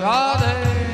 राधे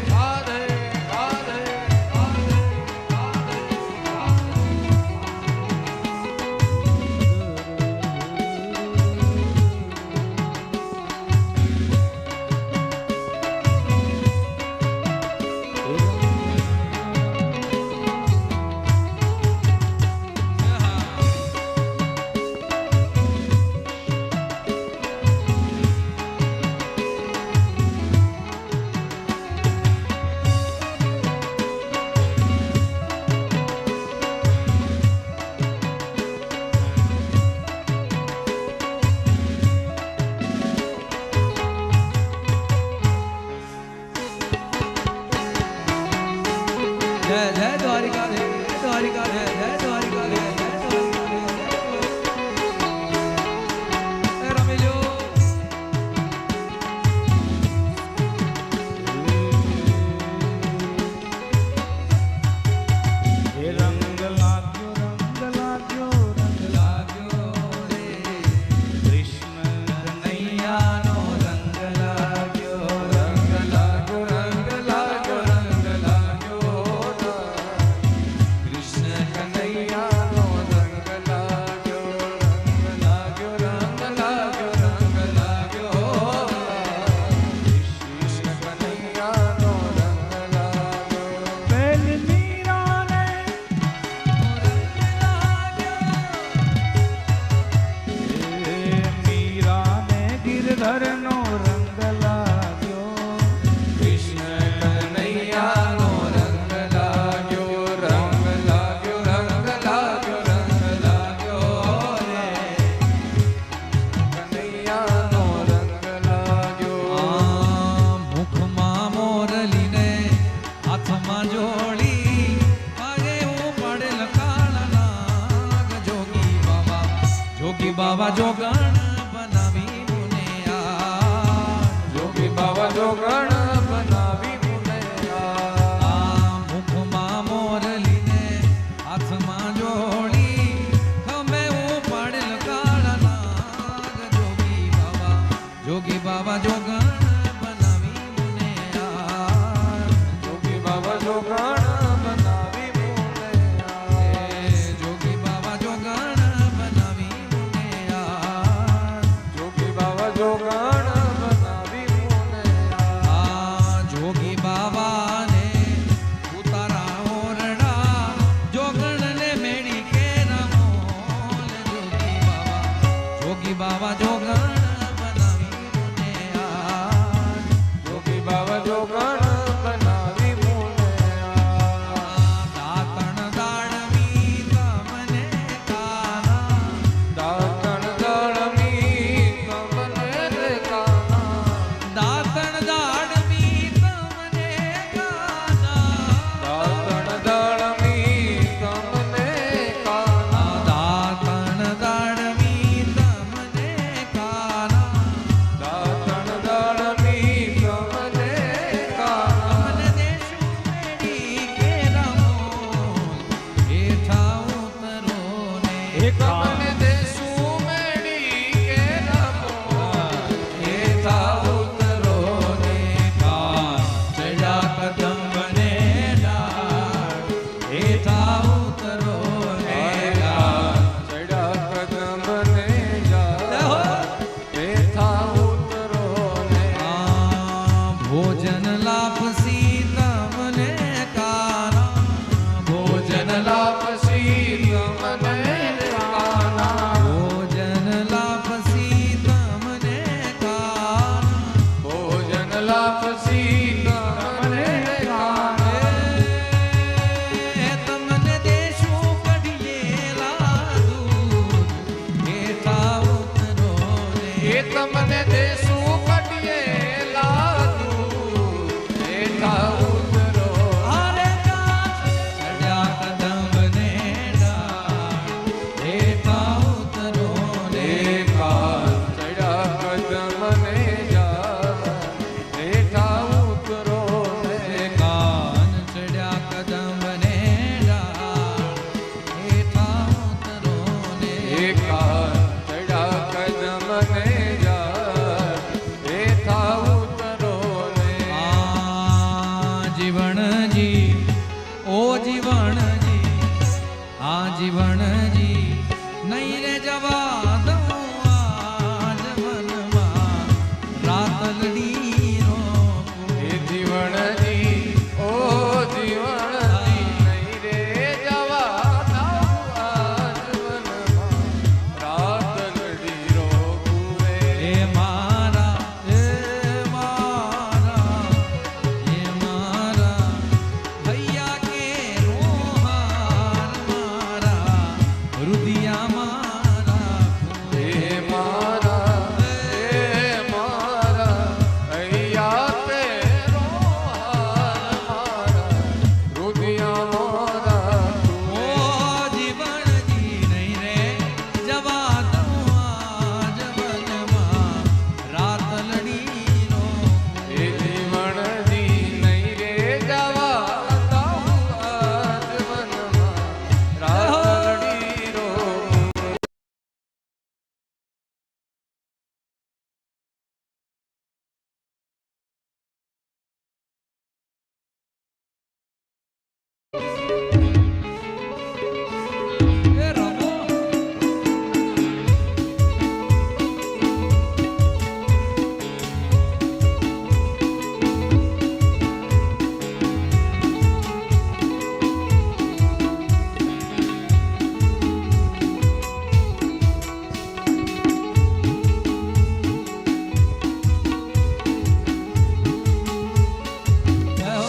બાવા જોગણ બનાવી મુને જોગી બાવા જોગણ બનાવી મુને મુખમાં મોરલીને હાથમાં જોડી ખમે ઉપાડેલ કાળા નાગ જોગી બાવા જોગણ બનાવી મુને જોગી બાવા જોગણ બાવા જોગણ બનાવી મુને જોગી બાવા જોગણ બનાવી મુને દાતણ દાડમી તમને કાના દાતણ દાડમી તમને કાના દાતણ દાડમી તમને કાના દાતણ દાડમી તમને કાના દાતણ દાડમી ભોજન લાપસી તમને કાના ભોજન લાપસી તમને કાના ભોજન લાપસી તમને કાના ભોજન લાપસી તમને કાના તમને દેશું કઢિયેલા દૂધ હેઠા ઉતરો ને તમને દેશું કઢિયેલા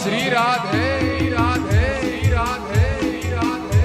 શ્રી રાધે રાધે રાધે રાધે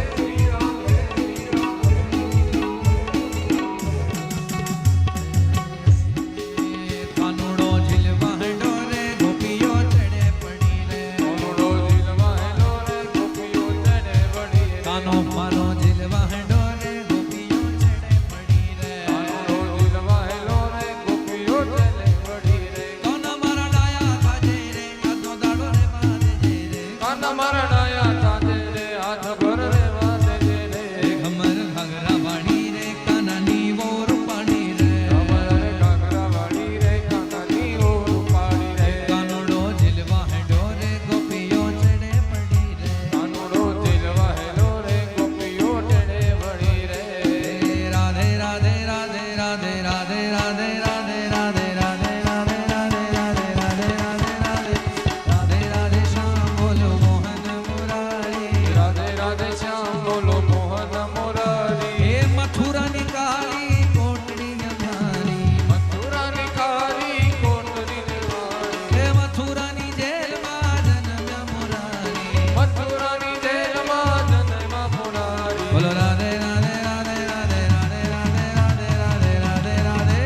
કાનુડો ઝીલવાડો રે ગોપીઓ ચડે પડી રે કાનુડો ઝીલવાડો રે ગોપીઓ ચડે પડી રે કાનો મારો ઝીલવાડો રે ગોપીઓ ચડે પડી રે કાનુડો ઝીલવાડો રે ગોપીઓ ચડે પડી રે કાના મારા ડાયા થાજે રે કાનો દાડો રે વાજે રે કાના મારા ડાયા થાજે રે હાથ ભર રે વાજે રે ઘમર ઘાઘરા વાળી રે કાનાની વોર પાણી રે અમારે ઘાઘરા વાળી રે કાનાની ઓર પાડી રે કાનુડો ઝીલવાડો રે ગોપીઓ ચડે પડી રે કાનુડો ઝીલવાડો રે ગોપીઓ ચડે પડી રે રાધે રાધે રાધે રાધે રાધે રાધે રાધે રાધે રાધે રાધે રાધે રાધે રાધે રાધે રાધે રાધે રાધે શ્યામ બોલો મોહન મુરારી રાધે રાધે શ્યામ બોલો મોહન મુરારી હે મથુરાની કાળી કોટડી અમારી મથુરાની કાળી કોટરી નિવારી હે મથુરાની જેલમાં જન્મ મુરારી મથુરાની જેલમાં જન્મ મુરારી બોલો રાધે રાધે રાધે રાધે રાધે રાધે રાધે રાધે રાધે રાધે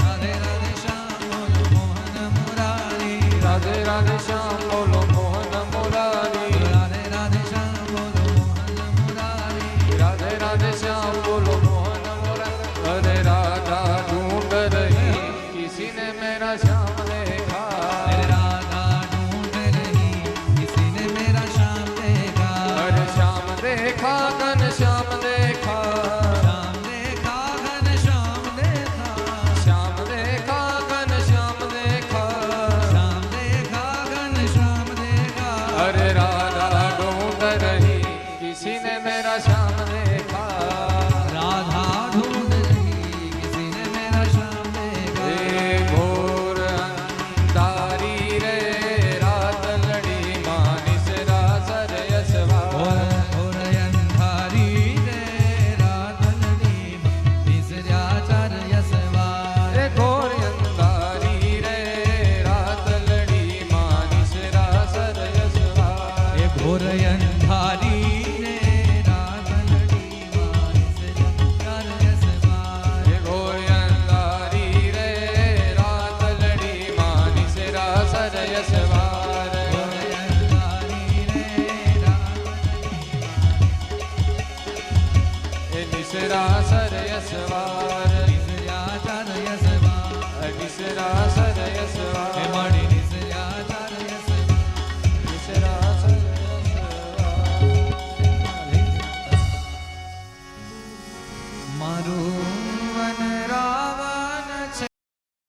રાધે રાધે શ્યામ બોલો મોહન મુરારી રાધે રાધે શ્યામ બોલો મોહન મુરારી રાધે રાધે શ્યામ બોલો મોહન મુરારી રાધે રાધે શ્યામ બોલો મોહન મુરારી અરે રાधा ढूंढ रही किसी ने मेरा श्याम देखा अरे राधा ढूंढ रही किसी ने मेरा श्याम देखा अरे श्याम देखा घन श्याम देखा श्याम देखा घन श्याम देखा श्याम देखा घन श्याम देखा श्याम देखा घन श्याम देखा अरे राधा ढूंढ रही किसी ने मेरा श्याम देखा राधा ढूंढ रही किसी ने मेरा श्याम देखा ए घोर अंधारी रे रात लड़ी मानिस रासर यशवा घोर अंधारी रे रात लड़ी निसर्याचार यशवार ए घोर अंधारी रे रात लड़ी मानिस रासर यशवा ये घोर अंधारी रे रात लड़ी निसर्याचार यशवार ए घोर अंधारी रे रात लड़ी मानिस रासर यशवार घोर अंधारी रे रात ए निसरासर यशवार निसर्याचार यशवार निसरासर हे यशवार माडी निसर्याचार यशवार निसरासर यशवार मारू